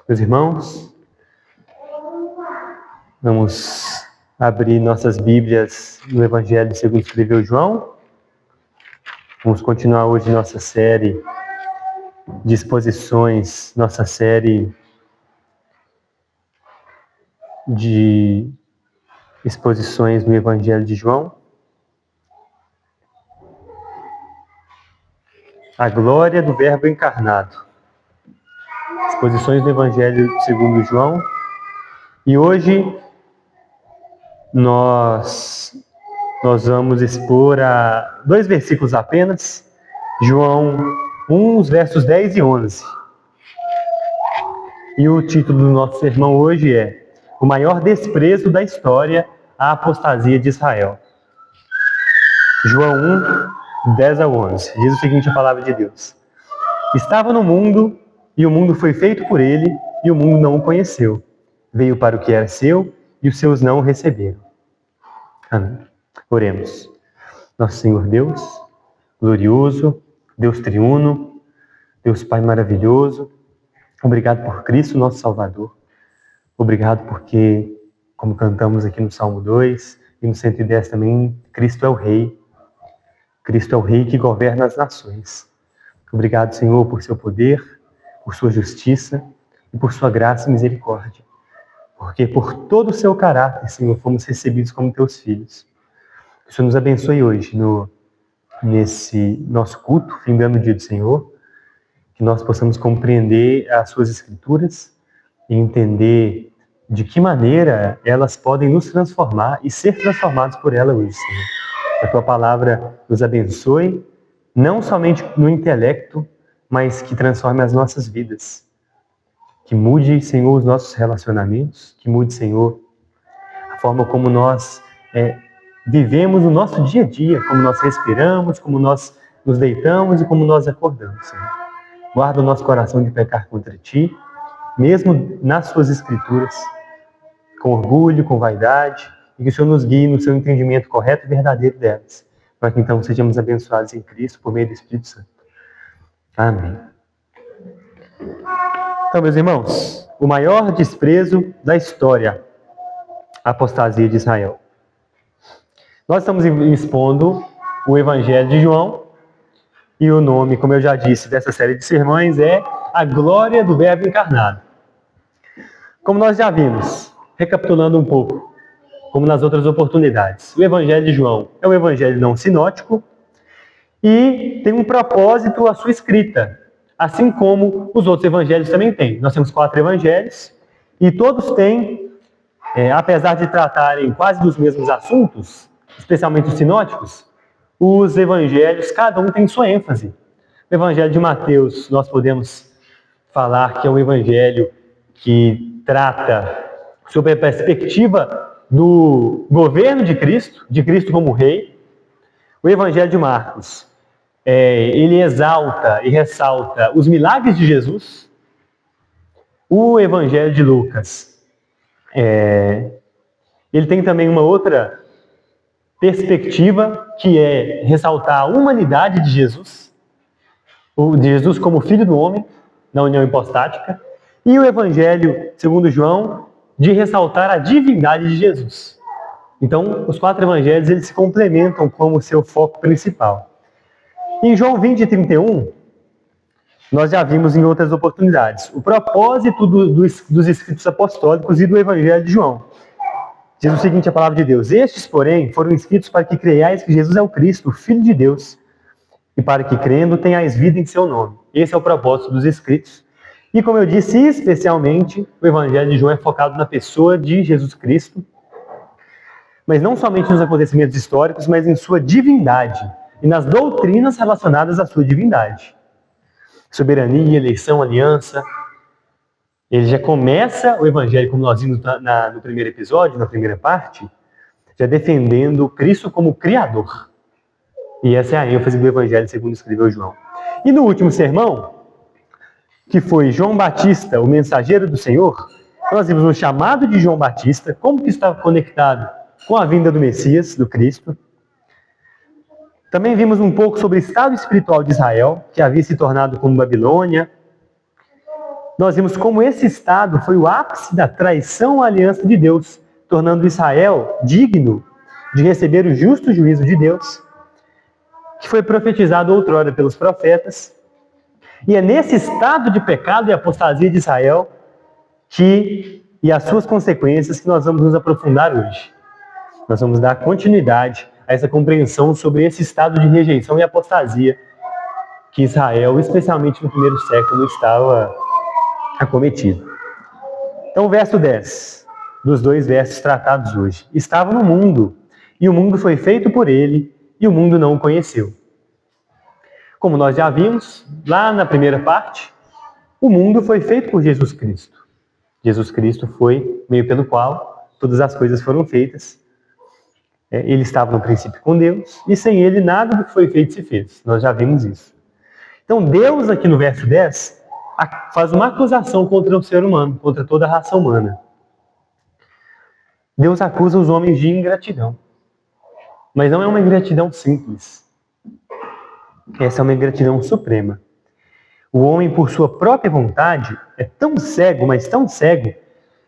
Meus irmãos, vamos abrir nossas Bíblias no Evangelho segundo escreveu João. Vamos continuar hoje nossa série de exposições, nossa série de exposições no Evangelho de João. A glória do Verbo encarnado. Exposições do Evangelho segundo João. E hoje nós vamos expor a 2 versículos apenas. João 1, os versos 10 e 11. E o título do nosso sermão hoje é O maior desprezo da história, a apostasia de Israel. João 1, 10 a 11. Diz o seguinte a palavra de Deus. Estava no mundo, e o mundo foi feito por ele, e o mundo não o conheceu. Veio para o que era seu, e os seus não o receberam. Amém. Oremos. Nosso Senhor Deus, glorioso, Deus triuno, Deus Pai maravilhoso, obrigado por Cristo, nosso Salvador. Obrigado porque, como cantamos aqui no Salmo 2 e no 110 também, Cristo é o Rei. Cristo é o Rei que governa as nações. Obrigado, Senhor, por seu poder, por sua justiça e por sua graça e misericórdia. Porque por todo o seu caráter, Senhor, fomos recebidos como teus filhos. Que o Senhor nos abençoe hoje nesse nosso culto, findando o dia do Senhor, que nós possamos compreender as suas escrituras e entender de que maneira elas podem nos transformar e ser transformados por ela hoje, Senhor. Que a tua palavra nos abençoe, não somente no intelecto, mas que transforme as nossas vidas. Que mude, Senhor, os nossos relacionamentos, que mude, Senhor, a forma como nós vivemos o nosso dia a dia, como nós respiramos, como nós nos deitamos e como nós acordamos, Senhor. Guarda o nosso coração de pecar contra Ti, mesmo nas Suas Escrituras, com orgulho, com vaidade, e que o Senhor nos guie no seu entendimento correto e verdadeiro delas, para que então sejamos abençoados em Cristo por meio do Espírito Santo. Amém. Então, meus irmãos, o maior desprezo da história, a apostasia de Israel. Nós estamos expondo o Evangelho de João, e o nome, como eu já disse, dessa série de sermões é A Glória do Verbo Encarnado. Como nós já vimos, recapitulando um pouco, como nas outras oportunidades, o Evangelho de João é um evangelho não sinótico e tem um propósito à sua escrita, assim como os outros evangelhos também têm. Nós temos 4 evangelhos e todos têm, apesar de tratarem quase dos mesmos assuntos, especialmente os sinóticos, os evangelhos, cada um tem sua ênfase. O Evangelho de Mateus, nós podemos falar que é um evangelho que trata sobre a perspectiva do governo de Cristo como rei. O Evangelho de Marcos, ele exalta e ressalta os milagres de Jesus. O Evangelho de Lucas, ele tem também uma outra perspectiva, que é ressaltar a humanidade de Jesus como filho do homem, na união hipostática, e o Evangelho, segundo João, de ressaltar a divindade de Jesus. Então, os 4 evangelhos, eles se complementam como seu foco principal. Em João 20 e 31, nós já vimos em outras oportunidades o propósito dos escritos apostólicos e do Evangelho de João. Diz o seguinte a palavra de Deus: Estes, porém, foram escritos para que creiais que Jesus é o Cristo, o Filho de Deus, e para que, crendo, tenhais vida em seu nome. Esse é o propósito dos escritos. E, como eu disse, especialmente, o Evangelho de João é focado na pessoa de Jesus Cristo, mas não somente nos acontecimentos históricos, mas em sua divindade e nas doutrinas relacionadas à sua divindade. Soberania, eleição, aliança. Ele já começa o Evangelho, como nós vimos no primeiro episódio, na primeira parte, já defendendo Cristo como Criador. E essa é a ênfase do Evangelho segundo escreveu João. E no último sermão, que foi João Batista, o mensageiro do Senhor, nós vimos o chamado de João Batista, como que está conectado com a vinda do Messias, do Cristo. Também vimos um pouco sobre o estado espiritual de Israel, que havia se tornado como Babilônia. nós vimos como esse estado foi o ápice da traição à aliança de Deus, tornando Israel digno de receber o justo juízo de Deus, que foi profetizado outrora pelos profetas. E é nesse estado de pecado e apostasia de Israel e as suas consequências que nós vamos nos aprofundar hoje. Nós vamos dar continuidade a essa compreensão sobre esse estado de rejeição e apostasia que Israel, especialmente no primeiro século, estava acometido. Então, o verso 10, dos 2 versos tratados hoje. Estava no mundo, e o mundo foi feito por ele, e o mundo não o conheceu. Como nós já vimos, lá na primeira parte, o mundo foi feito por Jesus Cristo. Jesus Cristo foi meio pelo qual todas as coisas foram feitas. Ele estava no princípio com Deus, e sem ele nada do que foi feito se fez. Nós já vimos isso. Então, Deus, aqui no verso 10, faz uma acusação contra o ser humano, contra toda a raça humana. Deus acusa os homens de ingratidão. Mas não é uma ingratidão simples. Essa é uma ingratidão suprema. O homem, por sua própria vontade, é tão cego, mas tão cego,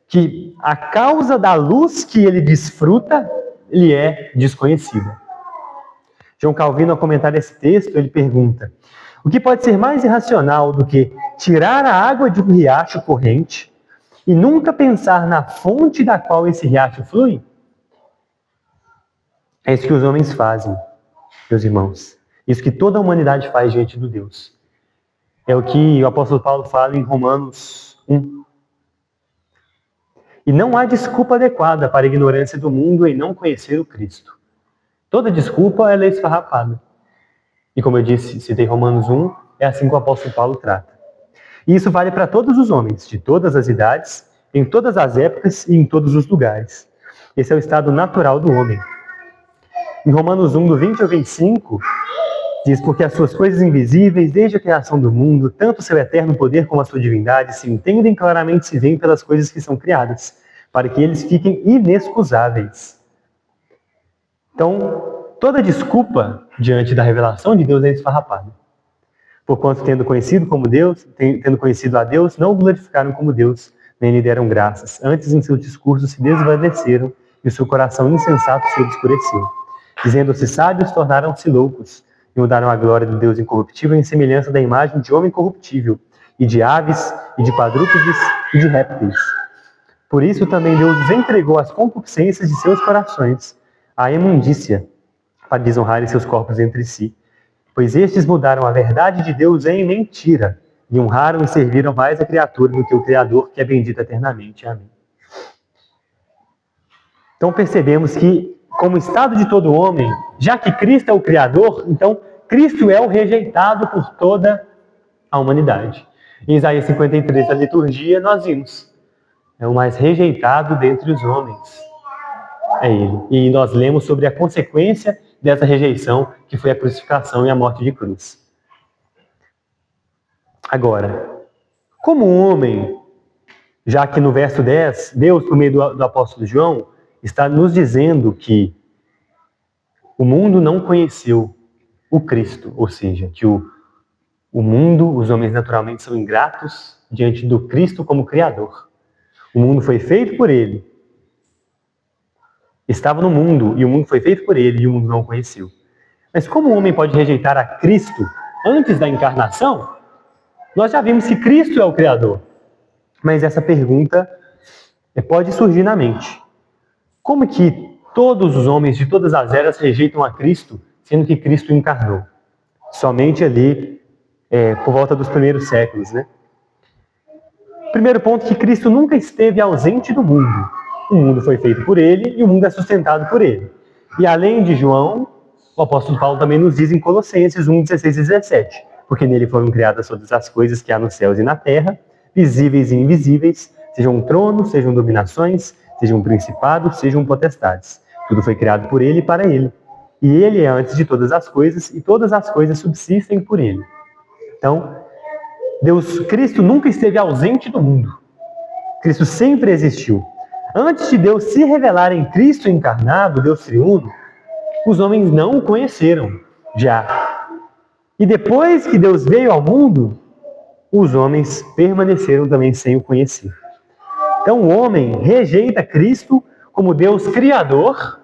que a causa da luz que ele desfruta lhe é desconhecida. João Calvino, ao comentar esse texto, ele pergunta: o que pode ser mais irracional do que tirar a água de um riacho corrente e nunca pensar na fonte da qual esse riacho flui? É isso que os homens fazem, meus irmãos. Isso que toda a humanidade faz diante do Deus. É o que o apóstolo Paulo fala em Romanos 1. E não há desculpa adequada para a ignorância do mundo em não conhecer o Cristo. Toda desculpa ela é esfarrapada. E como eu disse, citei Romanos 1, é assim que o apóstolo Paulo trata. E isso vale para todos os homens, de todas as idades, em todas as épocas e em todos os lugares. Esse é o estado natural do homem. Em Romanos 1, do 20 ao 25, diz: porque as suas coisas invisíveis, desde a criação do mundo, tanto o seu eterno poder como a sua divindade, se entendem claramente, se veem pelas coisas que são criadas, para que eles fiquem inexcusáveis. Então, toda desculpa diante da revelação de Deus é esfarrapada. Porquanto, tendo conhecido a Deus, não o glorificaram como Deus, nem lhe deram graças. Antes, em seus discursos, se desvaneceram e o seu coração insensato se obscureceu. Dizendo-se sábios, tornaram-se loucos e mudaram a glória do Deus incorruptível em semelhança da imagem de homem corruptível, e de aves, e de quadrúpedes, e de répteis. Por isso também Deus os entregou às concupiscências de seus corações, à imundícia, para desonrarem seus corpos entre si. Pois estes mudaram a verdade de Deus em mentira, e honraram e serviram mais a criatura do que o Criador, que é bendito eternamente. Amém. Então percebemos que, como estado de todo homem, já que Cristo é o Criador, então Cristo é o rejeitado por toda a humanidade. Em Isaías 53, da liturgia, nós vimos: é o mais rejeitado dentre os homens. É ele. E nós lemos sobre a consequência dessa rejeição, que foi a crucificação e a morte de cruz. Agora, como homem, já que no verso 10, Deus, por meio do apóstolo João, está nos dizendo que o mundo não conheceu o Cristo, ou seja, que o mundo, os homens naturalmente são ingratos diante do Cristo como Criador. O mundo foi feito por ele. Estava no mundo, e o mundo foi feito por ele, e o mundo não o conheceu. Mas como o homem pode rejeitar a Cristo antes da encarnação? Nós já vimos que Cristo é o Criador. Mas essa pergunta pode surgir na mente. Como que todos os homens de todas as eras rejeitam a Cristo, sendo que Cristo encarnou? Somente ali, por volta dos primeiros séculos, né? Primeiro ponto, que Cristo nunca esteve ausente do mundo. O mundo foi feito por ele e o mundo é sustentado por ele. E além de João, o apóstolo Paulo também nos diz em Colossenses 1, 16 e 17, porque nele foram criadas todas as coisas que há nos céus e na terra, visíveis e invisíveis, sejam tronos, sejam dominações, sejam principados, sejam potestades. Tudo foi criado por ele e para ele. E ele é antes de todas as coisas, e todas as coisas subsistem por ele. Então, Cristo nunca esteve ausente do mundo. Cristo sempre existiu. Antes de Deus se revelar em Cristo encarnado, Deus triuno, os homens não o conheceram já. E depois que Deus veio ao mundo, os homens permaneceram também sem o conhecer. Então o homem rejeita Cristo como Deus criador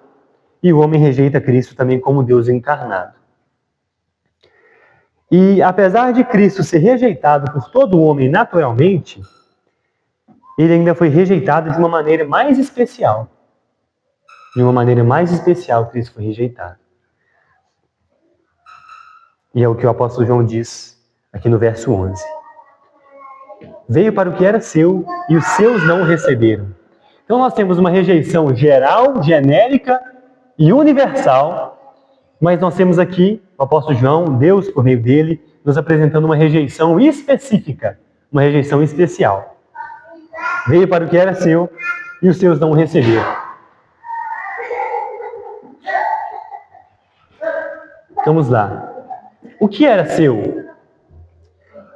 e o homem rejeita Cristo também como Deus encarnado. E apesar de Cristo ser rejeitado por todo homem naturalmente, ele ainda foi rejeitado de uma maneira mais especial. De uma maneira mais especial, Cristo foi rejeitado. E é o que o apóstolo João diz aqui no verso 11. Veio para o que era seu e os seus não o receberam. Então nós temos uma rejeição geral, genérica e universal, mas nós temos aqui o apóstolo João, Deus por meio dele, nos apresentando uma rejeição específica, uma rejeição especial. Veio para o que era seu e os seus não o receberam. Vamos lá. O que era seu?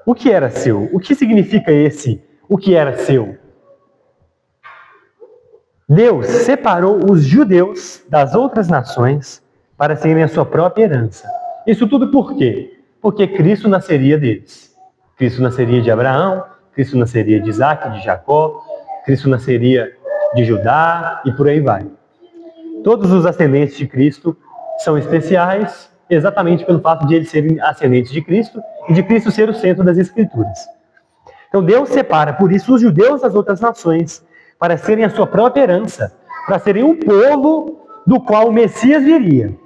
O que era seu? O que significa esse o que era seu? Deus separou os judeus das outras nações para serem a sua própria herança. Isso tudo por quê? Porque Cristo nasceria deles. Cristo nasceria de Abraão, Cristo nasceria de Isaac, de Jacó, Cristo nasceria de Judá e por aí vai. Todos os ascendentes de Cristo são especiais exatamente pelo fato de eles serem ascendentes de Cristo e de Cristo ser o centro das Escrituras. Então Deus separa, por isso, os judeus das outras nações para serem a sua própria herança, para serem um povo do qual o Messias viria.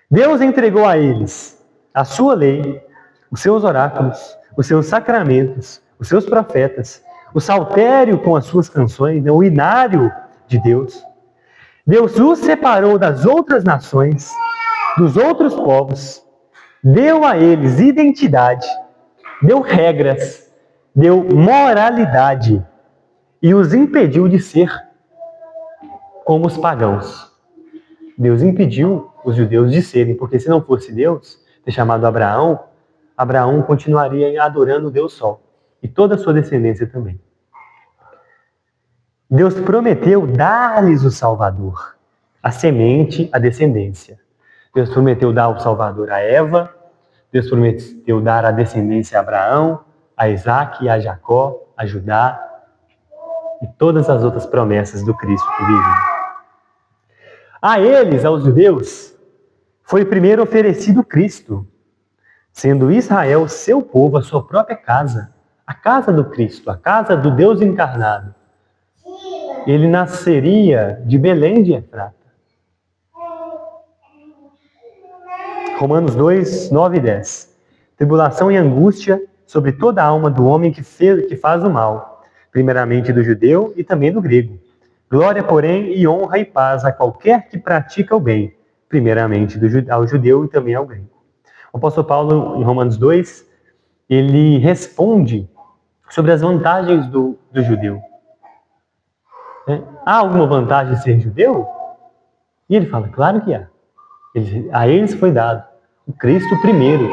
Deus entregou a eles a sua lei, os seus oráculos, os seus sacramentos, os seus profetas, o saltério com as suas canções, o inário de Deus. Deus os separou das outras nações, dos outros povos, deu a eles identidade, deu regras, deu moralidade e os impediu de ser como os pagãos. Deus impediu os judeus de serem, porque se não fosse Deus ter chamado Abraão, Abraão continuaria adorando o Deus Sol e toda a sua descendência também. Deus prometeu dar-lhes o Salvador, a semente, a descendência. Deus prometeu dar o Salvador a Eva, Deus prometeu dar a descendência a Abraão, a Isaac, a Jacó, a Judá e todas as outras promessas do Cristo que viria. A eles, aos judeus, foi primeiro oferecido Cristo, sendo Israel seu povo, a sua própria casa, a casa do Cristo, a casa do Deus encarnado. Ele nasceria de Belém de Efrata. Romanos 2, 9 e 10. Tribulação e angústia sobre toda a alma do homem que faz o mal, primeiramente do judeu e também do grego. Glória, porém, e honra e paz a qualquer que pratica o bem, primeiramente ao judeu e também ao grego. O apóstolo Paulo, em Romanos 2, ele responde sobre as vantagens do judeu. Há alguma vantagem de ser judeu? E ele fala, claro que há. A eles foi dado o Cristo primeiro.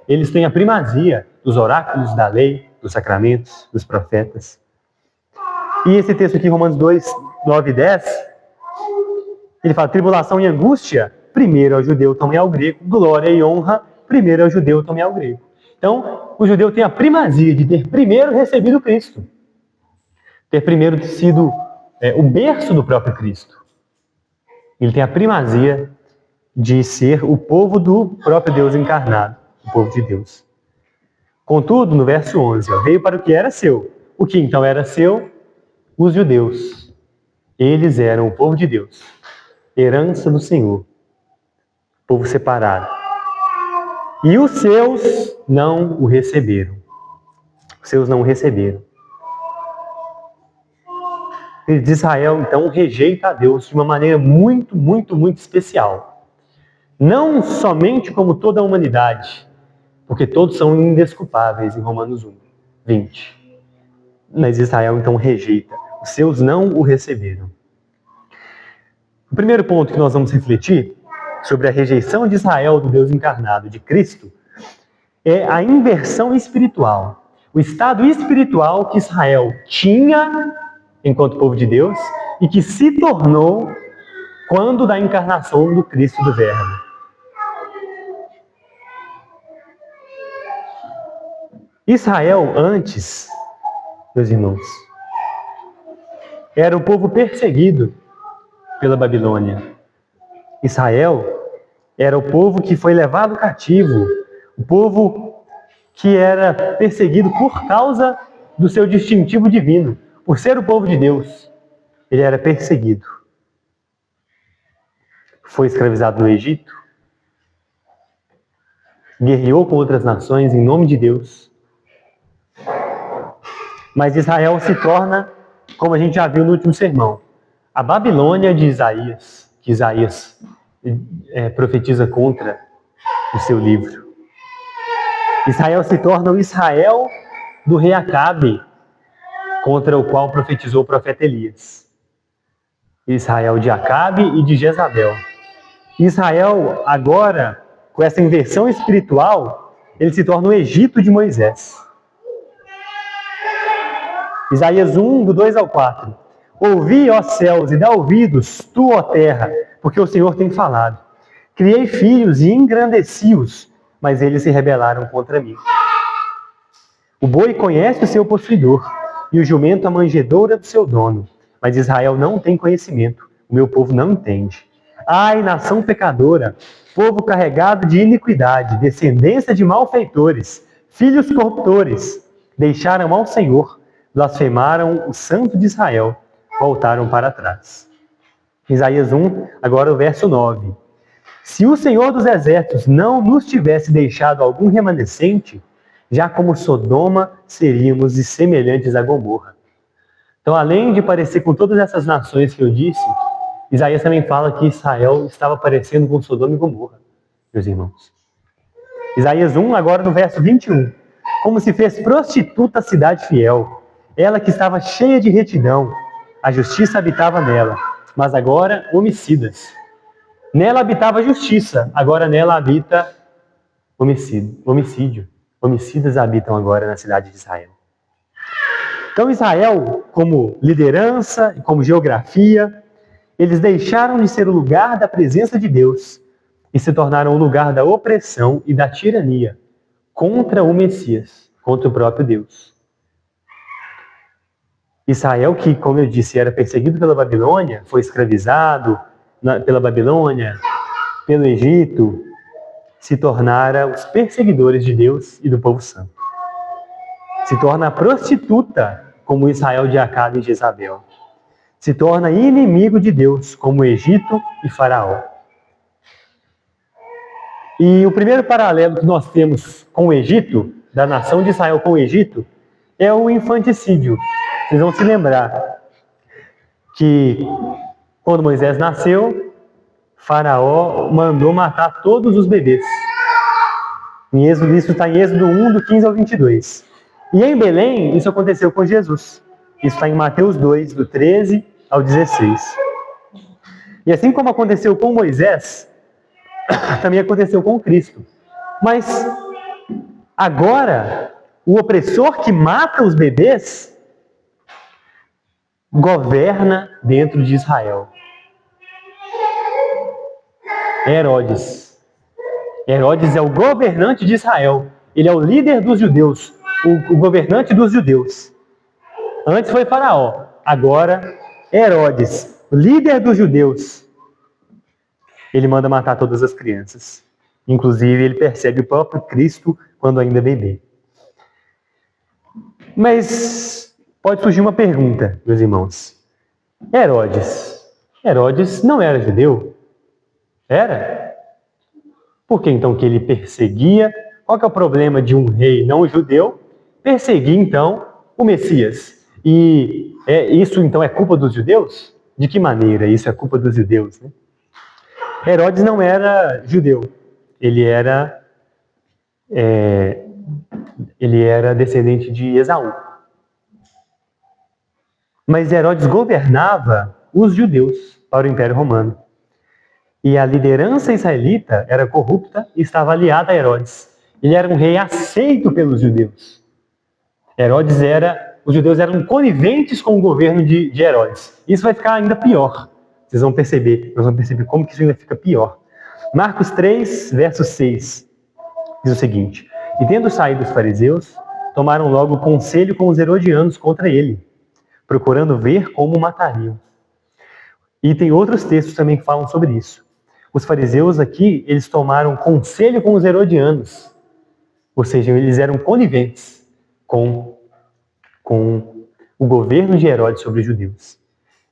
Eles têm a primazia dos oráculos da lei, dos sacramentos, dos profetas. E esse texto aqui, Romanos 2, 9 e 10, ele fala, tribulação e angústia, primeiro ao judeu, também ao grego, glória e honra, primeiro ao judeu, também ao grego. Então, o judeu tem a primazia de ter primeiro recebido Cristo. Ter primeiro sido o berço do próprio Cristo. Ele tem a primazia de ser o povo do próprio Deus encarnado, o povo de Deus. Contudo, no verso 11, veio para o que era seu. O que então era seu? Os judeus. Eles eram o povo de Deus, herança do Senhor, povo separado. E os seus não o receberam. Os seus não o receberam. Israel, então, rejeita a Deus de uma maneira muito, muito, muito especial. Não somente como toda a humanidade, porque todos são indesculpáveis em Romanos 1, 20. Mas Israel, então, rejeita. Os seus não o receberam. O primeiro ponto que nós vamos refletir sobre a rejeição de Israel do Deus encarnado, de Cristo, é a inversão espiritual. O estado espiritual que Israel tinha enquanto povo de Deus e que se tornou quando da encarnação do Cristo do Verbo. Israel antes, meus irmãos, era o povo perseguido pela Babilônia. Israel era o povo que foi levado cativo, o povo que era perseguido por causa do seu distintivo divino, por ser o povo de Deus. Ele era perseguido. Foi escravizado no Egito, guerreou com outras nações em nome de Deus. Mas Israel se torna, como a gente já viu no último sermão, a Babilônia de Isaías, que Isaías profetiza contra o seu livro. Israel se torna o Israel do rei Acabe, contra o qual profetizou o profeta Elias. Israel de Acabe e de Jezabel. Israel, agora, com essa inversão espiritual, ele se torna o Egito de Moisés. Isaías 1, do 2 ao 4. Ouvi, ó céus, e dá ouvidos, tu, ó terra, porque o Senhor tem falado. Criei filhos e engrandeci-os, mas eles se rebelaram contra mim. O boi conhece o seu possuidor, e o jumento a manjedoura do seu dono. Mas Israel não tem conhecimento, o meu povo não entende. Ai, nação pecadora, povo carregado de iniquidade, descendência de malfeitores, filhos corruptores, deixaram ao Senhor, blasfemaram o Santo de Israel, voltaram para trás. Isaías 1, agora o verso 9. Se o Senhor dos Exércitos não nos tivesse deixado algum remanescente, já como Sodoma seríamos e semelhantes a Gomorra. Então, além de parecer com todas essas nações que eu disse, Isaías também fala que Israel estava parecendo com Sodoma e Gomorra, meus irmãos. Isaías 1, agora no verso 21. Como se fez prostituta a cidade fiel, ela que estava cheia de retidão, a justiça habitava nela, mas agora homicidas. Nela habitava a justiça, agora nela habita homicídio. Homicidas habitam agora na cidade de Israel. Então Israel, como liderança, como geografia, eles deixaram de ser o lugar da presença de Deus e se tornaram o lugar da opressão e da tirania contra o Messias, contra o próprio Deus. Israel, que, como eu disse, era perseguido pela Babilônia, foi escravizado pela Babilônia, pelo Egito, se tornara os perseguidores de Deus e do povo santo. Se torna a prostituta, como Israel de Acabe e Jezabel. Se torna inimigo de Deus, como o Egito e Faraó. E o primeiro paralelo que nós temos com o Egito, da nação de Israel com o Egito, é o infanticídio. Vocês vão se lembrar que quando Moisés nasceu, Faraó mandou matar todos os bebês. Isso está em Êxodo 1, do 15 ao 22. E em Belém, isso aconteceu com Jesus. Isso está em Mateus 2, do 13 ao 16. E assim como aconteceu com Moisés, também aconteceu com Cristo. Mas agora, o opressor que mata os bebês governa dentro de Israel. Herodes. Herodes é o governante de Israel. Ele é o líder dos judeus, o governante dos judeus. Antes foi Faraó, agora Herodes, o líder dos judeus. Ele manda matar todas as crianças. Inclusive, ele persegue o próprio Cristo quando ainda bebê. Mas pode surgir uma pergunta, meus irmãos. Herodes não era judeu? Era? Por que então que ele perseguia? Qual que é o problema de um rei não judeu perseguir então o Messias? E isso então é culpa dos judeus? De que maneira isso é culpa dos judeus, né? Herodes não era judeu. Ele era descendente de Esaú. Mas Herodes governava os judeus para o Império Romano. E a liderança israelita era corrupta e estava aliada a Herodes. Ele era um rei aceito pelos judeus. Os judeus eram coniventes com o governo de Herodes. Isso vai ficar ainda pior. Nós vamos perceber como que isso ainda fica pior. Marcos 3, verso 6, diz o seguinte: E tendo saído os fariseus, tomaram logo conselho com os herodianos contra ele, procurando ver como o matariam. E tem outros textos também que falam sobre isso. Os fariseus aqui, eles tomaram conselho com os herodianos, ou seja, eles eram coniventes com o governo de Herodes sobre os judeus.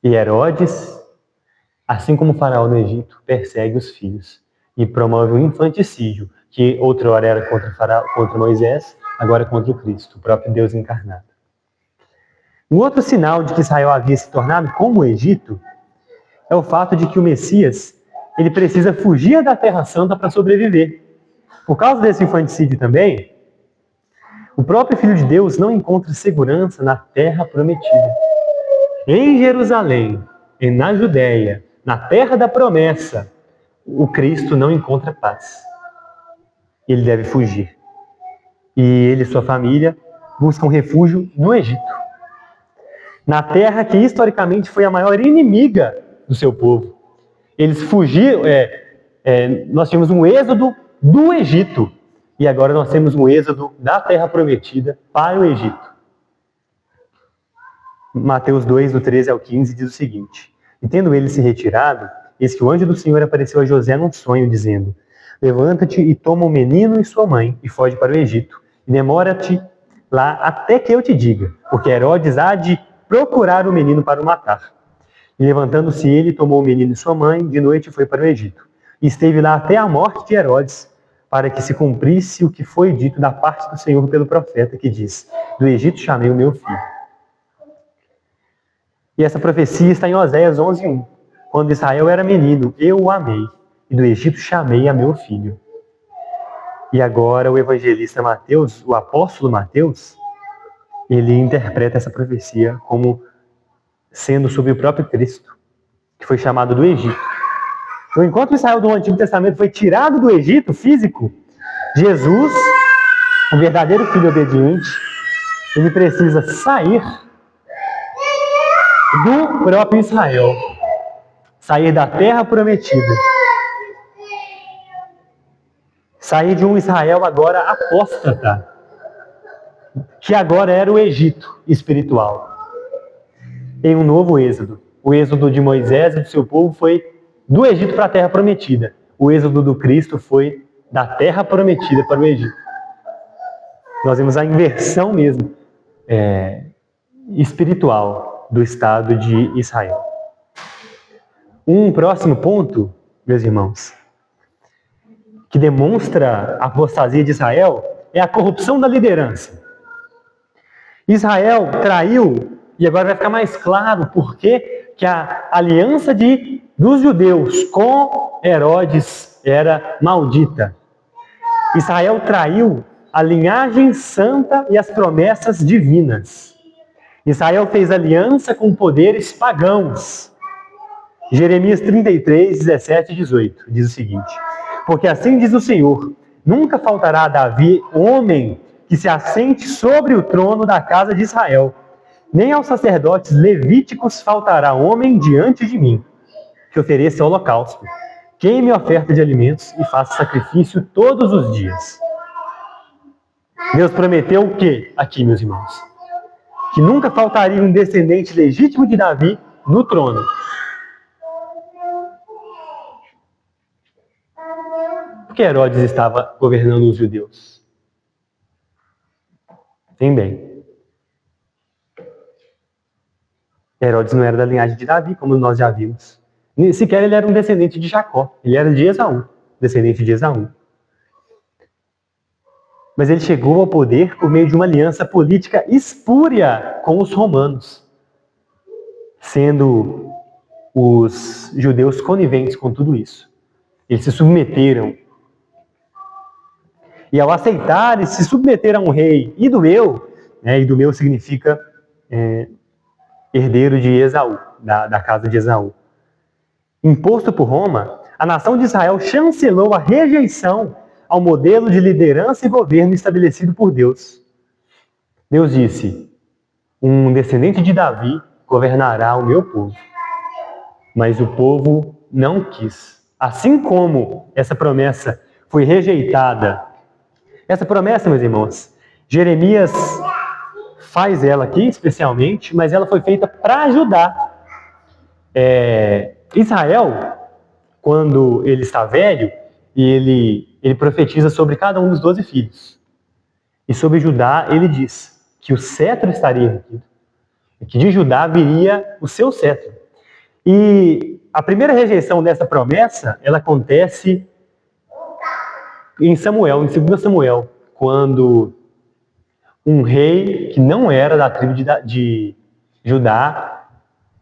E Herodes, assim como o faraó no Egito, persegue os filhos e promove o infanticídio, que outrora era contra Moisés, agora é contra o Cristo, o próprio Deus encarnado. Um outro sinal de que Israel havia se tornado como o Egito é o fato de que o Messias ele precisa fugir da Terra Santa para sobreviver. Por causa desse infanticídio também, o próprio Filho de Deus não encontra segurança na Terra Prometida. Em Jerusalém, e na Judéia, na Terra da Promessa, o Cristo não encontra paz. Ele deve fugir. E ele e sua família buscam refúgio no Egito, na terra que historicamente foi a maior inimiga do seu povo. Eles fugiram, nós tínhamos um êxodo do Egito, e agora nós temos um êxodo da Terra Prometida para o Egito. Mateus 2, do 13 ao 15, diz o seguinte: E tendo ele se retirado, eis que o anjo do Senhor apareceu a José num sonho, dizendo: Levanta-te e toma o menino e sua mãe, e foge para o Egito, e demora-te lá até que eu te diga, porque Herodes há de procurar o menino para o matar. E levantando-se ele, tomou o menino e sua mãe, de noite foi para o Egito. E esteve lá até a morte de Herodes, para que se cumprisse o que foi dito da parte do Senhor pelo profeta, que diz: Do Egito chamei o meu filho. E essa profecia está em Oséias 11:1. Quando Israel era menino, eu o amei, e do Egito chamei a meu filho. E agora o evangelista Mateus, o apóstolo Mateus, ele interpreta essa profecia como sendo sobre o próprio Cristo, que foi chamado do Egito. Então, enquanto Israel do Antigo Testamento foi tirado do Egito físico, Jesus, o verdadeiro filho obediente, ele precisa sair do próprio Israel, sair da terra prometida, sair de um Israel agora apóstata, que agora era o Egito espiritual, em um novo êxodo. O êxodo de Moisés e do seu povo foi do Egito para a terra prometida. O êxodo do Cristo foi da terra prometida para o Egito. Nós vemos a inversão mesmo espiritual do Estado de Israel. Um próximo ponto, meus irmãos, que demonstra a apostasia de Israel é a corrupção da liderança. Israel traiu, e agora vai ficar mais claro por que a aliança dos judeus com Herodes era maldita. Israel traiu a linhagem santa e as promessas divinas. Israel fez aliança com poderes pagãos. Jeremias 33, 17 e 18 diz o seguinte: Porque assim diz o Senhor, nunca faltará a Davi homem que se assente sobre o trono da casa de Israel, nem aos sacerdotes levíticos faltará homem diante de mim, que ofereça holocausto, queime oferta de alimentos e faça sacrifício todos os dias. Deus prometeu o quê aqui, meus irmãos? Que nunca faltaria um descendente legítimo de Davi no trono. Porque Herodes estava governando os judeus. Tem bem. Herodes não era da linhagem de Davi, como nós já vimos. Nem sequer ele era um descendente de Jacó. Ele era de Esaú, descendente de Esaú. Mas ele chegou ao poder por meio de uma aliança política espúria com os romanos, sendo os judeus coniventes com tudo isso. Eles se submeteram. E ao aceitar e se submeter a um rei idumeu, idumeu significa herdeiro de Esaú, da casa de Esaú, imposto por Roma, a nação de Israel chancelou a rejeição ao modelo de liderança e governo estabelecido por Deus. Deus disse: um descendente de Davi governará o meu povo. Mas o povo não quis. Assim como essa promessa foi rejeitada, essa promessa, meus irmãos, Jeremias faz ela aqui, especialmente, mas ela foi feita para ajudar. Israel, quando ele está velho, ele profetiza sobre cada um dos 12 filhos. E sobre Judá, ele diz que o cetro estaria erguido, que de Judá viria o seu cetro. E a primeira rejeição dessa promessa, ela acontece em Samuel, em 2 Samuel, quando um rei que não era da tribo de Judá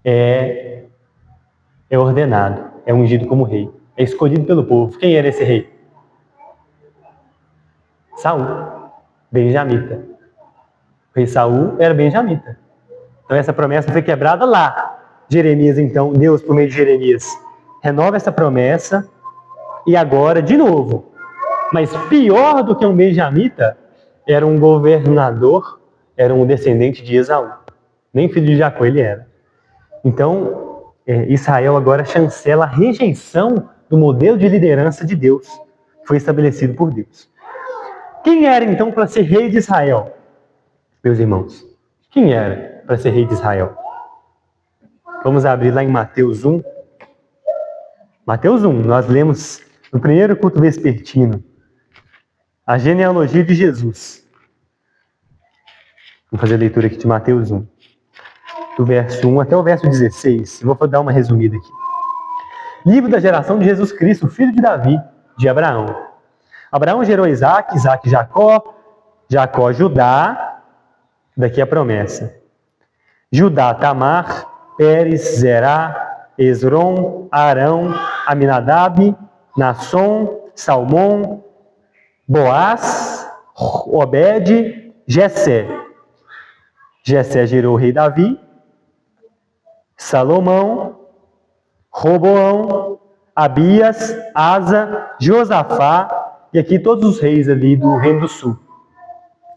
é ordenado, é ungido como rei, é escolhido pelo povo. Quem era esse rei? Saul, benjamita. O rei Saul era benjamita. Então essa promessa foi quebrada lá. Jeremias, então, Deus, por meio de Jeremias, renova essa promessa e agora, de novo, mas pior do que um benjamita, era um governador, era um descendente de Esaú. Nem filho de Jacó ele era. Então, Israel agora chancela a rejeição do modelo de liderança de Deus, que foi estabelecido por Deus. Quem era, então, para ser rei de Israel? Meus irmãos, quem era para ser rei de Israel? Vamos abrir lá em Mateus 1. Mateus 1, nós lemos no primeiro culto vespertino a genealogia de Jesus. Vamos fazer a leitura aqui de Mateus 1. Do verso 1 até o verso 16. Eu vou dar uma resumida aqui. Livro da geração de Jesus Cristo, filho de Davi, de Abraão. Abraão gerou Isaac, Isaac Jacó, Jacó Judá, daqui a promessa. Judá Tamar, Pérez, Zerá, Esrom, Arão, Aminadab, Nasson, Salmão, Boaz, Obed, Jessé. Jessé gerou o rei Davi, Salomão, Roboão, Abias, Asa, Josafá, e aqui todos os reis ali do Reino do Sul.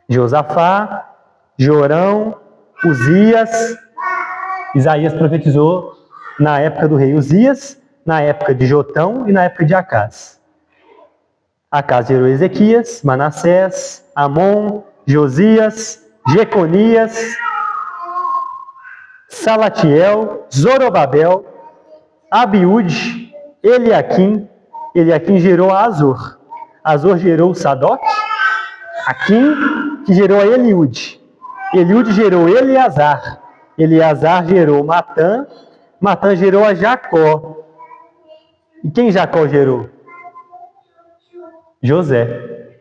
Josafá, Jorão, Uzias. Isaías profetizou na época do rei Uzias, na época de Jotão e na época de Acás. Acás gerou Ezequias, Manassés, Amon, Josias, Jeconias, Salatiel, Zorobabel, Abiúde, Eliaquim. Eliaquim gerou a Azor. Azor gerou Sadoc. Aquim, que gerou a Eliúde. Eliúde gerou Eleazar. Eleazar gerou Matã. Matã gerou a Jacó. E quem Jacó gerou? José,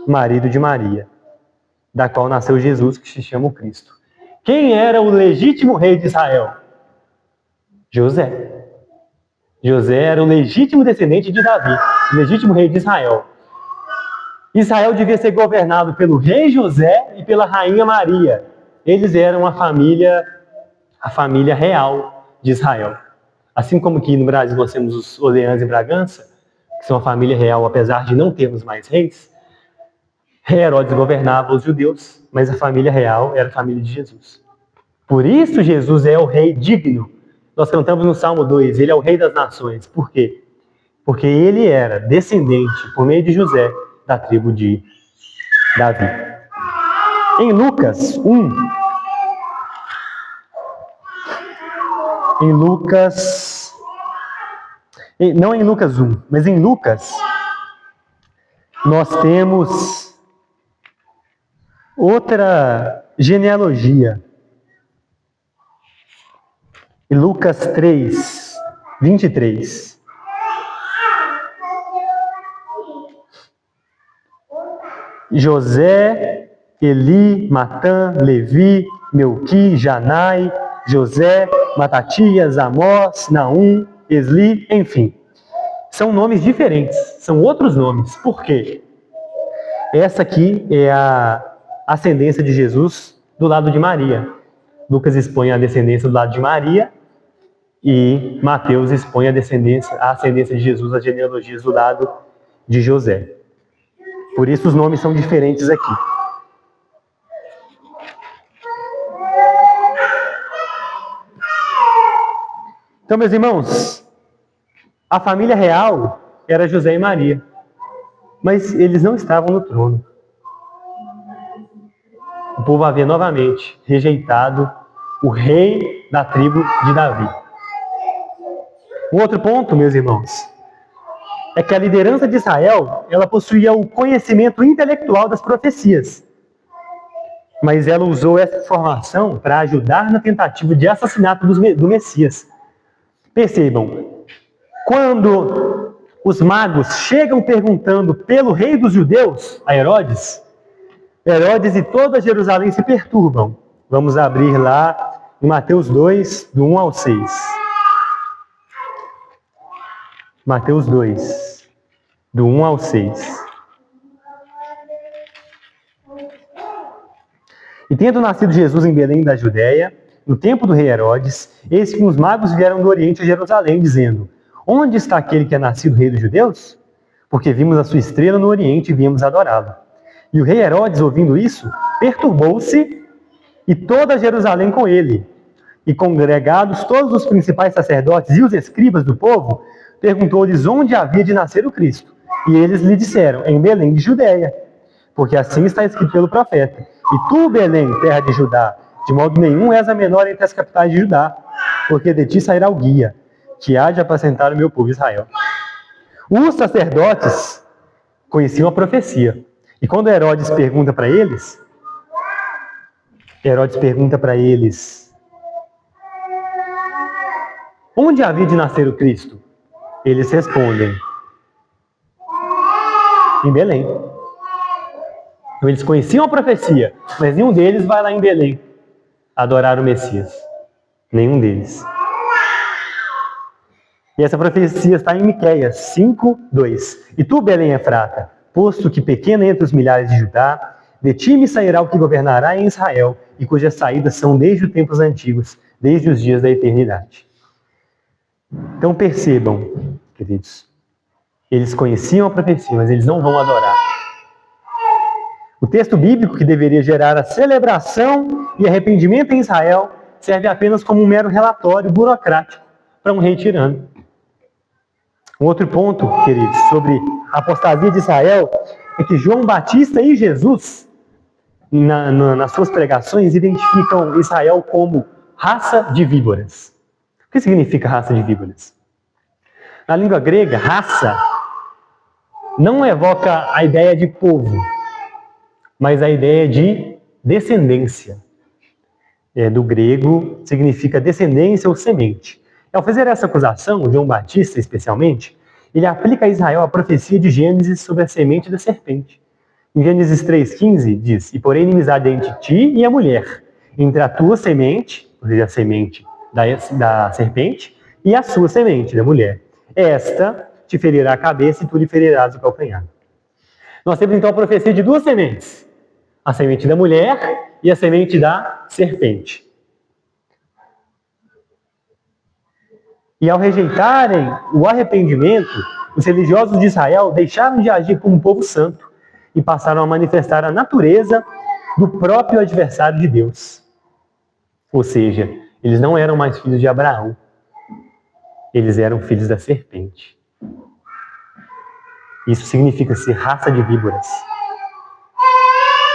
marido de Maria, da qual nasceu Jesus, que se chama o Cristo. Quem era o legítimo rei de Israel? José. José era o legítimo descendente de Davi, o legítimo rei de Israel. Israel devia ser governado pelo rei José e pela rainha Maria. Eles eram a família real de Israel. Assim como aqui no Brasil nós temos os Orleans e Bragança, que são a família real, apesar de não termos mais reis, Herodes governava os judeus, mas a família real era a família de Jesus. Por isso Jesus é o rei digno. Nós cantamos no Salmo 2, ele é o rei das nações. Por quê? Porque ele era descendente, por meio de José, da tribo de Davi. Em Lucas 1, não em Lucas 1, mas em Lucas, nós temos outra genealogia. Em Lucas 3, 23. José, Eli, Matã, Levi, Melqui, Janai, José, Matatias, Amós, Naum, Esli, enfim. São nomes diferentes, são outros nomes. Por quê? Essa aqui é a ascendência de Jesus do lado de Maria. Lucas expõe a descendência do lado de Maria e Mateus expõe a ascendência de Jesus, as genealogias do lado de José. Por isso os nomes são diferentes aqui. Então, meus irmãos, a família real era José e Maria, mas eles não estavam no trono. o povo havia novamente rejeitado o rei da tribo de Davi. Um outro ponto, meus irmãos, é que a liderança de Israel, ela possuía o conhecimento intelectual das profecias. Mas ela usou essa informação para ajudar na tentativa de assassinato do Messias. Percebam, quando os magos chegam perguntando pelo rei dos judeus, a Herodes, Herodes e toda Jerusalém se perturbam. Vamos abrir lá em Mateus 2, do 1 ao 6. Mateus 2, do 1 ao 6. E tendo nascido Jesus em Belém da Judéia, no tempo do rei Herodes, eis que uns magos vieram do Oriente a Jerusalém, dizendo: Onde está aquele que é nascido rei dos judeus? Porque vimos a sua estrela no Oriente e viemos adorá-lo. E o rei Herodes, ouvindo isso, perturbou-se, e toda Jerusalém com ele. E congregados todos os principais sacerdotes e os escribas do povo, perguntou-lhes onde havia de nascer o Cristo. E eles lhe disseram: em Belém de Judéia, porque assim está escrito pelo profeta: E tu, Belém, terra de Judá, de modo nenhum és a menor entre as capitais de Judá, porque de ti sairá o guia, que há de apacentar o meu povo Israel. Os sacerdotes conheciam a profecia. E quando Herodes pergunta para eles, onde havia de nascer o Cristo? Eles respondem: em Belém. Então, eles conheciam a profecia, mas nenhum deles vai lá em Belém adorar o Messias. Nenhum deles. E essa profecia está em Miqueias 5, 2. E tu, Belém Efrata, posto que pequena entre os milhares de Judá, de ti me sairá o que governará em Israel, e cujas saídas são desde os tempos antigos, desde os dias da eternidade. Então percebam, queridos, eles conheciam a profecia, mas eles não vão adorar. O texto bíblico, que deveria gerar a celebração e arrependimento em Israel, serve apenas como um mero relatório burocrático para um rei tirano. Um outro ponto, queridos, sobre a apostasia de Israel é que João Batista e Jesus, nas suas pregações, identificam Israel como raça de víboras. O que significa raça de víboras? Na língua grega, raça não evoca a ideia de povo, mas a ideia de descendência. Do grego, significa descendência ou semente. Ao fazer essa acusação, João Batista especialmente, ele aplica a Israel a profecia de Gênesis sobre a semente da serpente. Em Gênesis 3,15 diz: E porém inimizade entre ti e a mulher, entre a tua semente, ou seja, a semente da serpente, e a sua semente, da mulher. Esta te ferirá a cabeça e tu lhe ferirás o calcanhar. Nós temos então a profecia de duas sementes: a semente da mulher e a semente da serpente. E ao rejeitarem o arrependimento, os religiosos de Israel deixaram de agir como um povo santo e passaram a manifestar a natureza do próprio adversário de Deus. Ou seja, eles não eram mais filhos de Abraão, eles eram filhos da serpente. Isso significa ser raça de víboras.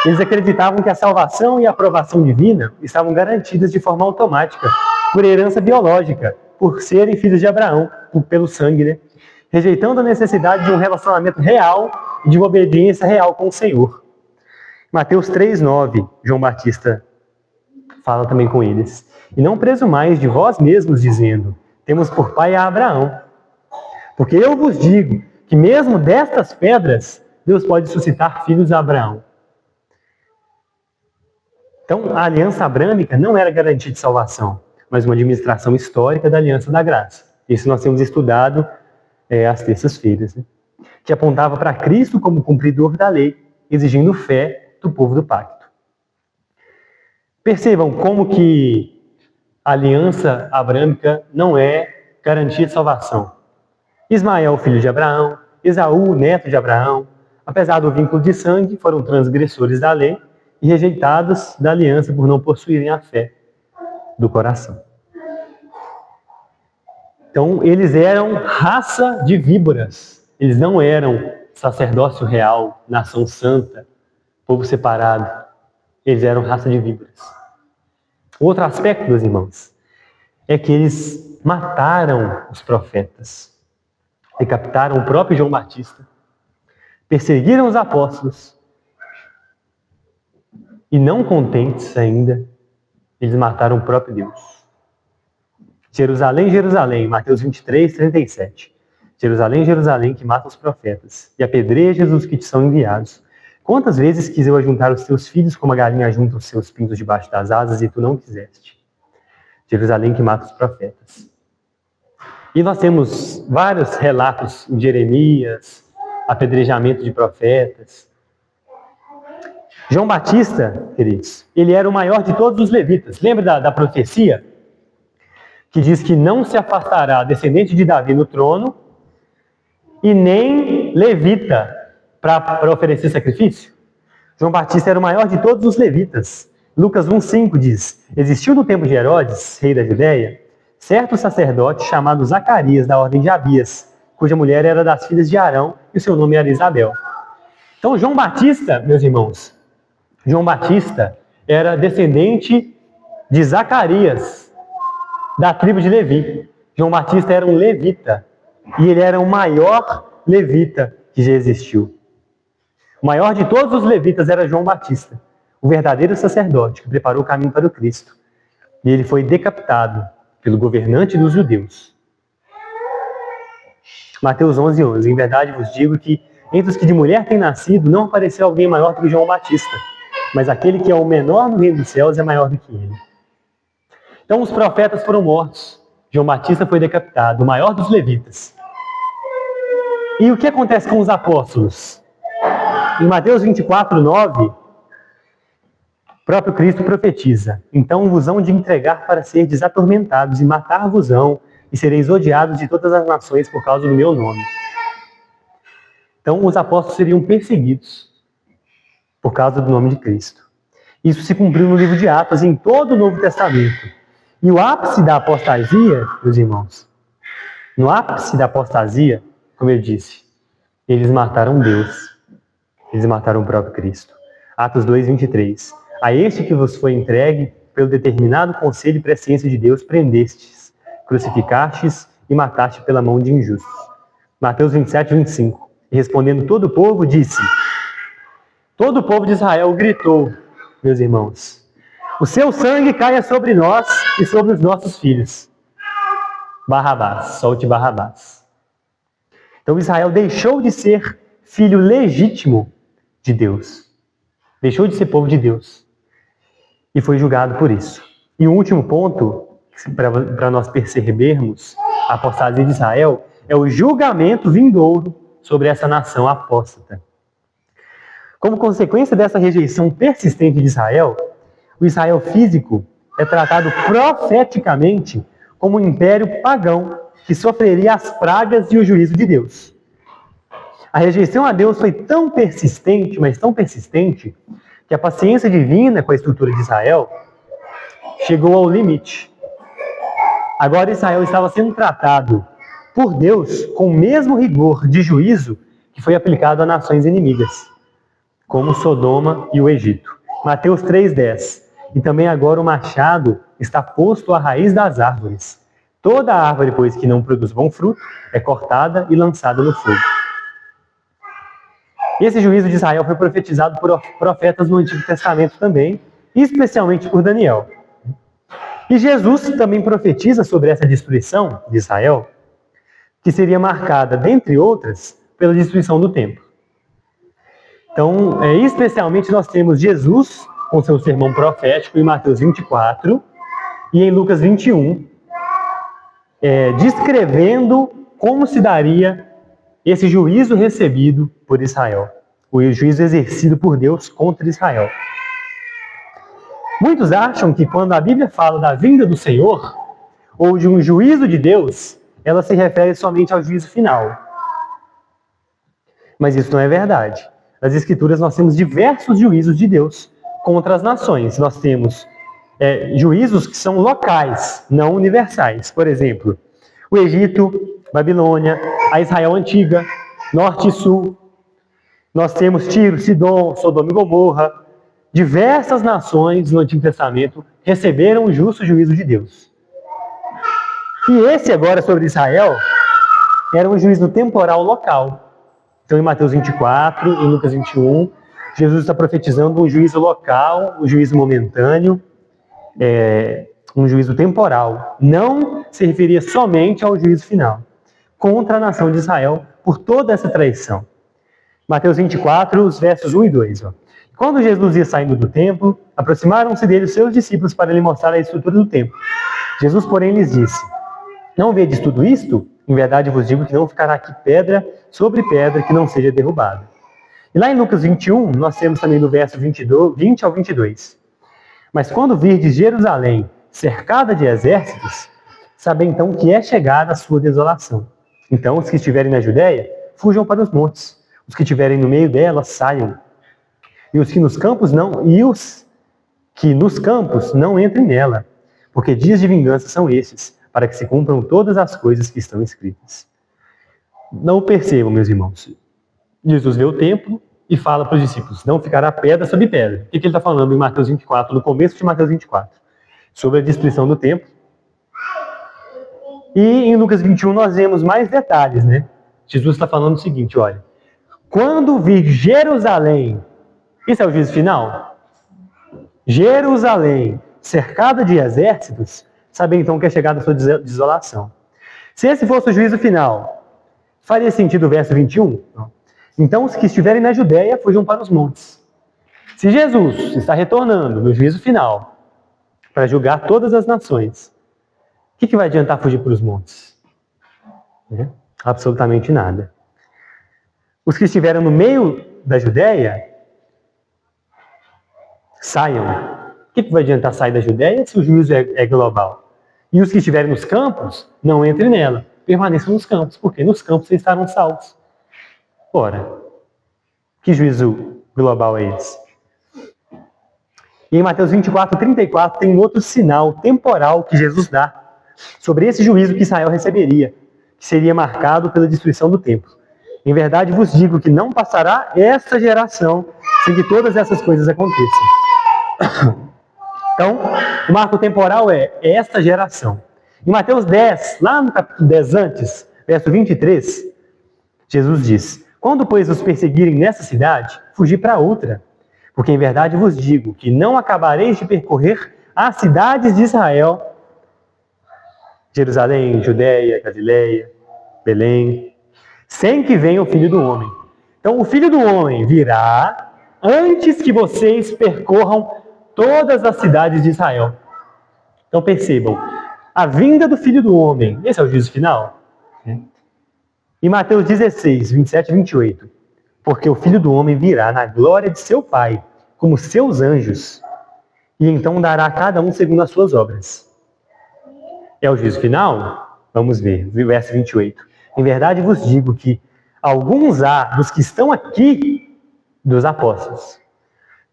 Eles acreditavam que a salvação e a aprovação divina estavam garantidas de forma automática, por herança biológica, por serem filhos de Abraão, pelo sangue, né? Rejeitando a necessidade de um relacionamento real e de uma obediência real com o Senhor. Mateus 3,9, João Batista fala também com eles: E não presumais de vós mesmos, dizendo: Temos por pai a Abraão. Porque eu vos digo que mesmo destas pedras, Deus pode suscitar filhos a Abraão. Então, a aliança abrâmica não era garantia de salvação, mas uma administração histórica da aliança da graça. Isso nós temos estudado às terças-feiras, né? Que apontava para Cristo como cumpridor da lei, exigindo fé do povo do pacto. Percebam como que a aliança abrâmica não é garantia de salvação. Ismael, filho de Abraão, Esaú, neto de Abraão, apesar do vínculo de sangue, foram transgressores da lei e rejeitados da aliança por não possuírem a fé do coração. Então, eles eram raça de víboras. Eles não eram sacerdócio real, nação santa, povo separado. Eles eram raça de víboras. Outro aspecto, meus irmãos, é que eles mataram os profetas, decapitaram o próprio João Batista, perseguiram os apóstolos e, não contentes ainda, eles mataram o próprio Deus. Jerusalém, Jerusalém, Mateus 23, 37. Jerusalém, Jerusalém, que mata os profetas e apedrejas os que te são enviados. Quantas vezes quis eu ajuntar os teus filhos como a galinha junta os seus pintos debaixo das asas e tu não quiseste? Jerusalém que mata os profetas. E nós temos vários relatos em Jeremias, apedrejamento de profetas. João Batista, queridos, ele era o maior de todos os levitas. Lembra da profecia? Que diz que não se afastará descendente de Davi no trono e nem levita para oferecer sacrifício. João Batista era o maior de todos os levitas. Lucas 1,5 diz: existiu no tempo de Herodes, rei da Judéia, certo sacerdote chamado Zacarias, da ordem de Abias, cuja mulher era das filhas de Arão e o seu nome era Isabel. Então, João Batista, meus irmãos, João Batista era descendente de Zacarias, da tribo de Levi. João Batista era um levita, e ele era o maior levita que já existiu. O maior de todos os levitas era João Batista, o verdadeiro sacerdote que preparou o caminho para o Cristo. E ele foi decapitado pelo governante dos judeus. Mateus 11:11. Em verdade vos digo que entre os que de mulher têm nascido não apareceu alguém maior do que João Batista, mas aquele que é o menor no reino dos céus é maior do que ele. Então os profetas foram mortos. João Batista foi decapitado, o maior dos levitas. E o que acontece com os apóstolos? Em Mateus 24:9, o próprio Cristo profetiza: então vos hão de entregar para serdes atormentados e matar-vos-ão, e sereis odiados de todas as nações por causa do meu nome. Então os apóstolos seriam perseguidos por causa do nome de Cristo. Isso se cumpriu no livro de Atos e em todo o Novo Testamento. E o ápice da apostasia, meus irmãos, no ápice da apostasia, como eu disse, eles mataram Deus. Eles mataram o próprio Cristo. Atos 2:23. A este que vos foi entregue, pelo determinado conselho e presciência de Deus, prendestes, crucificastes e mataste pela mão de injustos. Mateus 27:25. E respondendo todo o povo, disse: todo o povo de Israel gritou, meus irmãos, o seu sangue caia sobre nós e sobre os nossos filhos. Barrabás, solte Barrabás. Então Israel deixou de ser filho legítimo de Deus. Deixou de ser povo de Deus. E foi julgado por isso. E o último ponto, para nós percebermos a apostasia de Israel, é o julgamento vindouro sobre essa nação apóstata. Como consequência dessa rejeição persistente de Israel, o Israel físico é tratado profeticamente como um império pagão que sofreria as pragas e o juízo de Deus. A rejeição a Deus foi tão persistente, mas tão persistente, que a paciência divina com a estrutura de Israel chegou ao limite. Agora Israel estava sendo tratado por Deus com o mesmo rigor de juízo que foi aplicado a nações inimigas, como Sodoma e o Egito. Mateus 3:10. E também agora o machado está posto à raiz das árvores. Toda árvore, pois, que não produz bom fruto, é cortada e lançada no fogo. Esse juízo de Israel foi profetizado por profetas no Antigo Testamento também, especialmente por Daniel. E Jesus também profetiza sobre essa destruição de Israel, que seria marcada, dentre outras, pela destruição do templo. Então, especialmente nós temos Jesus com seu sermão profético em Mateus 24 e em Lucas 21, descrevendo como se daria esse juízo recebido por Israel, o juízo exercido por Deus contra Israel. Muitos acham que quando a Bíblia fala da vinda do Senhor, ou de um juízo de Deus, ela se refere somente ao juízo final. Mas isso não é verdade. Nas Escrituras nós temos diversos juízos de Deus contra as nações. Nós temos juízos que são locais, não universais. Por exemplo, o Egito, Babilônia, a Israel antiga, norte e sul. Nós temos Tiro, Sidom, Sodoma e Gomorra, Diversas nações no Antigo Testamento receberam o justo juízo de Deus. E esse agora sobre Israel era um juízo temporal local. Então em Mateus 24, em Lucas 21, Jesus está profetizando um juízo local, um juízo momentâneo, um juízo temporal. Não se referia somente ao juízo final contra a nação de Israel por toda essa traição. Mateus 24, os versos 1 e 2. Quando Jesus ia saindo do templo, aproximaram-se dele os seus discípulos para lhe mostrar a estrutura do templo. Jesus, porém, lhes disse: não vedes tudo isto? Em verdade vos digo que não ficará aqui pedra sobre pedra que não seja derrubada. E lá em Lucas 21, nós temos também no verso 20 ao 22. Mas quando virdes Jerusalém cercada de exércitos, sabei então que é chegada a sua desolação. Então os que estiverem na Judéia, fujam para os montes. Os que estiverem no meio dela, saiam. E os que nos campos não entrem nela, porque dias de vingança são estes, para que se cumpram todas as coisas que estão escritas. Não percebam, meus irmãos. Jesus vê o templo e fala para os discípulos: não ficará pedra sobre pedra. O que ele está falando em Mateus 24, no começo de Mateus 24? Sobre a destruição do templo. E em Lucas 21 nós vemos mais detalhes, né? Jesus está falando o seguinte, olha: quando vir Jerusalém, isso é o juízo final? Jerusalém cercada de exércitos, sabe então que é chegada a sua desolação. Se esse fosse o juízo final, faria sentido o verso 21? Não. Então os que estiverem na Judéia fujam para os montes. Se Jesus está retornando no juízo final para julgar todas as nações, o que vai adiantar fugir para os montes? Absolutamente nada. Os que estiveram no meio da Judéia, saiam. O que vai adiantar sair da Judéia se o juízo é global? E os que estiverem nos campos, não entrem nela. Permaneçam nos campos, porque nos campos vocês estarão salvos. Ora, que juízo global é esse? E em Mateus 24, 34, tem outro sinal temporal que Jesus dá sobre esse juízo que Israel receberia, que seria marcado pela destruição do templo. Em verdade vos digo que não passará esta geração sem que todas essas coisas aconteçam. Então, o marco temporal é esta geração. Em Mateus 10, lá no capítulo 10 antes, verso 23, Jesus diz: quando, pois, os perseguirem nessa cidade, fugi para outra. Porque em verdade vos digo que não acabareis de percorrer as cidades de Israel, Jerusalém, Judéia, Galileia, Belém, sem que venha o Filho do Homem. Então o Filho do Homem virá antes que vocês percorram todas as cidades de Israel. Então percebam, a vinda do Filho do Homem, esse é o juízo final? Em Mateus 16, 27 e 28, porque o Filho do Homem virá na glória de seu Pai, como seus anjos, e então dará a cada um segundo as suas obras. É o juízo final? Vamos ver, verso 28. Em verdade vos digo que alguns há dos que estão aqui, dos apóstolos,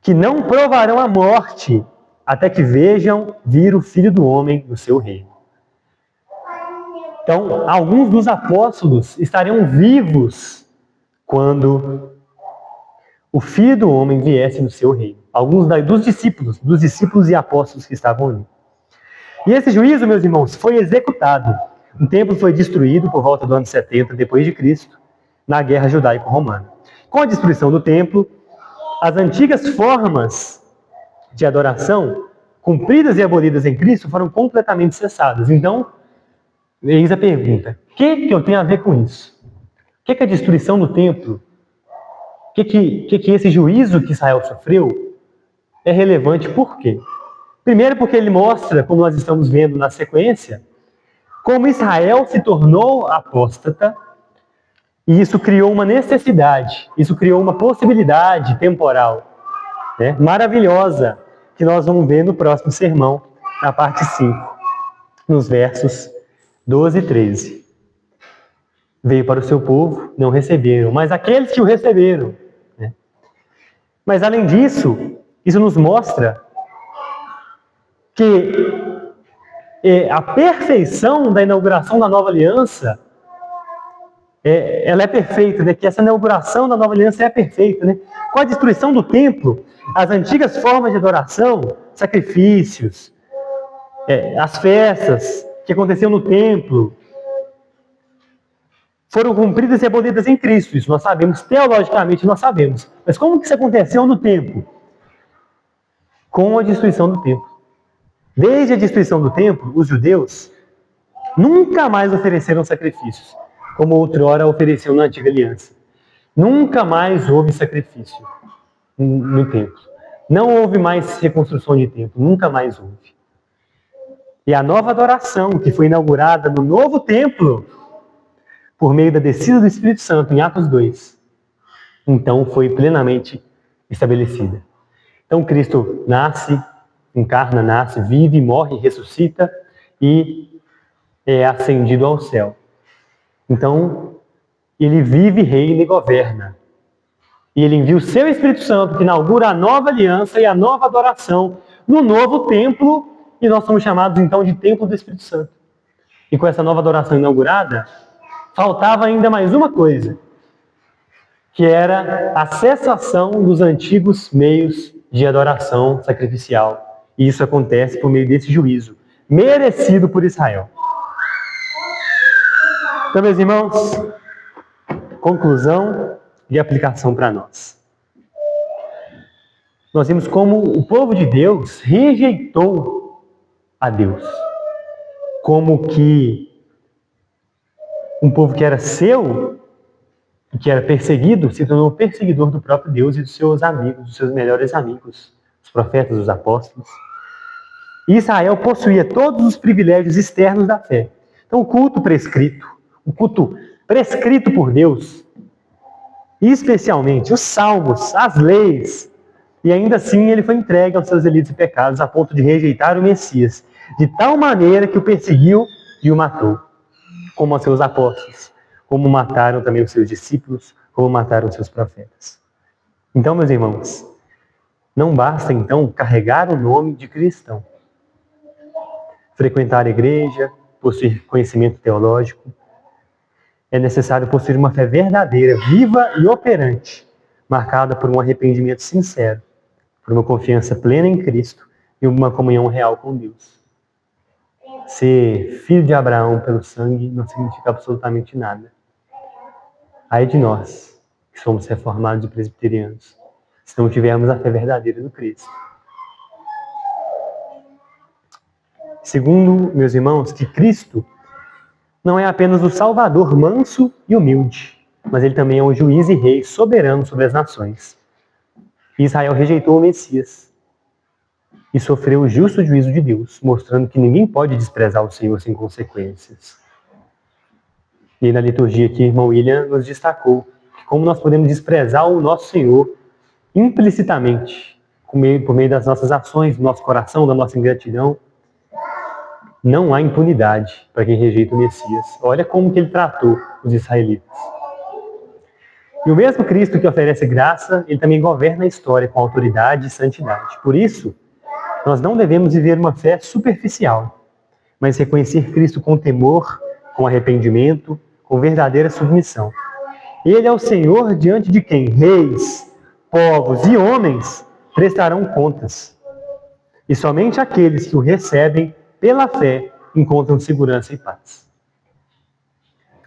que não provarão a morte até que vejam vir o Filho do Homem no seu reino. Então, alguns dos apóstolos estariam vivos quando o Filho do Homem viesse no seu reino. Alguns dos discípulos e apóstolos que estavam ali. E esse juízo, meus irmãos, foi executado. O templo foi destruído por volta do ano 70 depois de Cristo, na guerra judaico-romana. Com a destruição do templo, as antigas formas de adoração, cumpridas e abolidas em Cristo, foram completamente cessadas. Então, eis a pergunta: o que eu tenho a ver com isso? O que a destruição do templo, o que esse juízo que Israel sofreu é relevante? Por quê? Primeiro porque ele mostra, como nós estamos vendo na sequência, como Israel se tornou apóstata, e isso criou uma necessidade, isso criou uma possibilidade temporal, maravilhosa, que nós vamos ver no próximo sermão, na parte 5, nos versos 12 e 13. Veio para o seu povo, não receberam, mas aqueles que o receberam. Mas além disso, isso nos mostra que a perfeição da inauguração da nova aliança, ela é perfeita, que essa inauguração da nova aliança é perfeita. Com a destruição do templo, As antigas formas de adoração, sacrifícios, as festas que aconteciam no templo, foram cumpridas e abolidas em Cristo. Isso nós sabemos, teologicamente nós sabemos. Mas como que isso aconteceu no templo? Com a destruição do templo. Desde a destruição do templo, os judeus nunca mais ofereceram sacrifícios, como outrora ofereciam na antiga aliança. Nunca mais houve sacrifício no templo. Não houve mais reconstrução de templo, nunca mais houve. E a nova adoração, que foi inaugurada no novo templo, por meio da descida do Espírito Santo, em Atos 2, então foi plenamente estabelecida. Então Cristo nasce, encarna, nasce, vive, morre, ressuscita e é ascendido ao céu. Então, ele vive, reina e governa. E ele envia o seu Espírito Santo, que inaugura a nova aliança e a nova adoração no novo templo, e nós somos chamados então de templo do Espírito Santo. E com essa nova adoração inaugurada, faltava ainda mais uma coisa, que era a cessação dos antigos meios de adoração sacrificial. E isso acontece por meio desse juízo, merecido por Israel. Então, meus irmãos, conclusão e aplicação para nós. Nós vimos como o povo de Deus rejeitou a Deus. Como que um povo que era seu, que era perseguido, se tornou perseguidor do próprio Deus e dos seus amigos, dos seus melhores amigos, os profetas, os apóstolos. E Israel possuía todos os privilégios externos da fé. Então, o culto prescrito por Deus, e especialmente os salmos, as leis, e ainda assim ele foi entregue aos seus delitos e pecados a ponto de rejeitar o Messias, de tal maneira que o perseguiu e o matou, como aos seus apóstolos, como mataram também os seus discípulos, como mataram os seus profetas. Então, meus irmãos, não basta então carregar o nome de cristão, frequentar a igreja, possuir conhecimento teológico. É necessário possuir uma fé verdadeira, viva e operante, marcada por um arrependimento sincero, por uma confiança plena em Cristo e uma comunhão real com Deus. Ser filho de Abraão pelo sangue não significa absolutamente nada. Ai de nós, que somos reformados e presbiterianos, se não tivermos a fé verdadeira no Cristo. Segundo, meus irmãos, que Cristo não é apenas o Salvador manso e humilde, mas ele também é um juiz e rei soberano sobre as nações. Israel rejeitou o Messias e sofreu o justo juízo de Deus, mostrando que ninguém pode desprezar o Senhor sem consequências. E na liturgia aqui, irmão William nos destacou que como nós podemos desprezar o nosso Senhor implicitamente, por meio das nossas ações, do nosso coração, da nossa ingratidão. Não há impunidade para quem rejeita o Messias. Olha como que ele tratou os israelitas. E o mesmo Cristo que oferece graça, ele também governa a história com autoridade e santidade. Por isso, nós não devemos viver uma fé superficial, mas reconhecer Cristo com temor, com arrependimento, com verdadeira submissão. Ele é o Senhor diante de quem reis, povos e homens prestarão contas. E somente aqueles que o recebem pela fé encontram segurança e paz.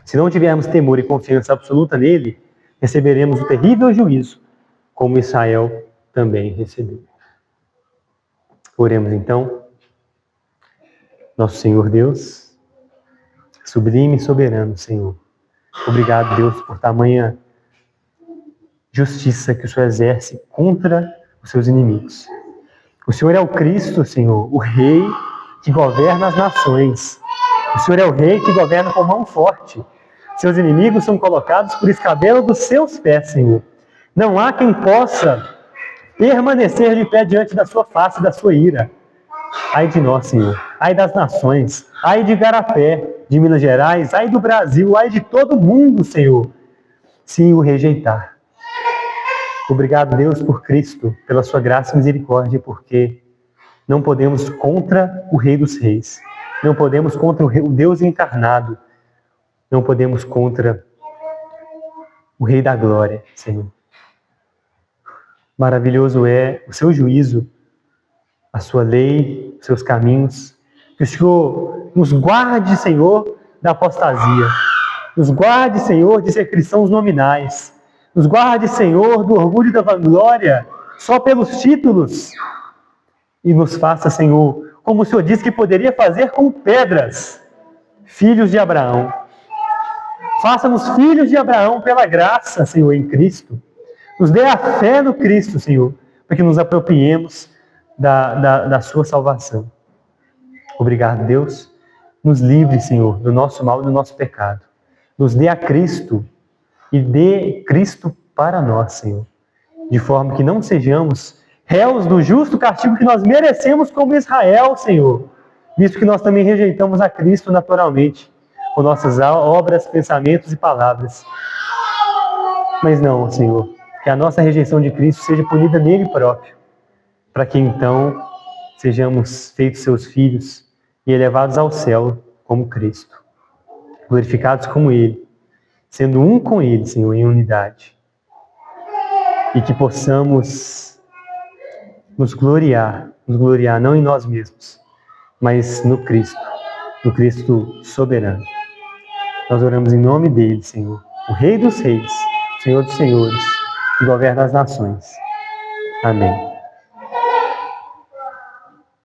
Se não tivermos temor e confiança absoluta nele, receberemos o terrível juízo, como Israel também recebeu. Oremos então. Nosso Senhor Deus, sublime e soberano Senhor, obrigado, Deus, por tamanha justiça que o Senhor exerce contra os seus inimigos. O Senhor é o Cristo, Senhor, o Rei que governa as nações. O Senhor é o Rei que governa com mão forte. Seus inimigos são colocados por escabelo dos seus pés, Senhor. Não há quem possa permanecer de pé diante da sua face, da sua ira. Ai de nós, Senhor. Ai das nações. Ai de Igarapé, de Minas Gerais. Ai do Brasil. Ai de todo mundo, Senhor, se o rejeitar. Obrigado, Deus, por Cristo, pela sua graça e misericórdia, porque não podemos contra o Rei dos Reis. Não podemos contra o Deus encarnado. Não podemos contra o Rei da Glória, Senhor. Maravilhoso é o seu juízo, a sua lei, os seus caminhos. Que o Senhor nos guarde, Senhor, da apostasia. Nos guarde, Senhor, de ser cristãos nominais. Nos guarde, Senhor, do orgulho e da vanglória, só pelos títulos. E nos faça, Senhor, como o Senhor disse que poderia fazer com pedras, filhos de Abraão. Faça-nos filhos de Abraão pela graça, Senhor, em Cristo. Nos dê a fé no Cristo, Senhor, para que nos apropriemos da sua salvação. Obrigado, Deus. Nos livre, Senhor, do nosso mal e do nosso pecado. Nos dê a Cristo e dê Cristo para nós, Senhor. De forma que não sejamos réus do justo castigo que nós merecemos como Israel, Senhor. Visto que nós também rejeitamos a Cristo naturalmente, com nossas obras, pensamentos e palavras. Mas não, Senhor, que a nossa rejeição de Cristo seja punida nele próprio, para que então sejamos feitos seus filhos e elevados ao céu como Cristo, glorificados como Ele, sendo um com Ele, Senhor, em unidade. E que possamos nos gloriar não em nós mesmos, mas no Cristo soberano. Nós oramos em nome dele, Senhor, o Rei dos Reis, Senhor dos Senhores, que governa as nações. Amém.